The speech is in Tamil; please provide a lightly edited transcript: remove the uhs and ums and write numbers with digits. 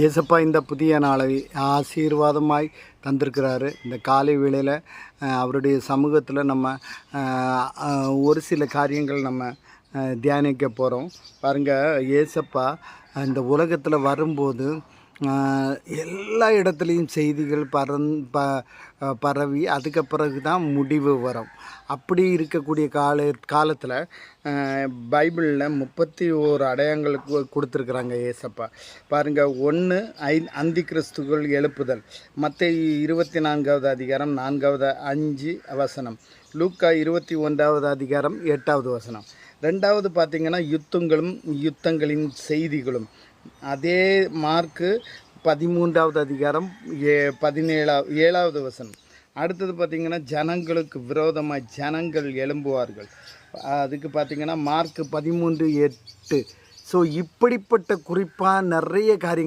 ஏசப்பா இந்த புதிய நாளை ஆசீர்வாதமாய் தந்திருக்கிறாரு. இந்த காலை வேளையில் அவருடைய சமூகத்தில் நம்ம ஒரு சில காரியங்கள் நம்ம தியானிக்க போகிறோம். பாருங்கள், ஏசப்பா இந்த உலகத்தில் வரும்போது எல்லா இடத்துலையும் செய்திகள் பரவி அதுக்கு பிறகு தான் முடிவு வரும். அப்படி இருக்கக்கூடிய காலத்தில் பைபிளில் 31 அடையாளங்களுக்கு கொடுத்துருக்குறாங்க ஏசப்பா. பாருங்கள், 1 அந்தி கிறிஸ்துகள் எழுப்புதல், மத்தேயு 24வது அதிகாரம் 4வது 5 வசனம், லூக்கா 21வது அதிகாரம் 8வது வசனம். 2வது பார்த்திங்கன்னா யுத்தங்களின் செய்திகளும். அதே மார்க்கு 13வது அதிகாரம் 7வது வசனம். அடுத்தது பார்த்திங்கன்னா ஜனங்களுக்கு விரோதமாக ஜனங்கள் எழும்புவார்கள். அதுக்கு பார்த்திங்கன்னா மார்க்கு 13:8. ஸோ இப்படிப்பட்ட குறிப்பாக நிறைய காரியங்கள்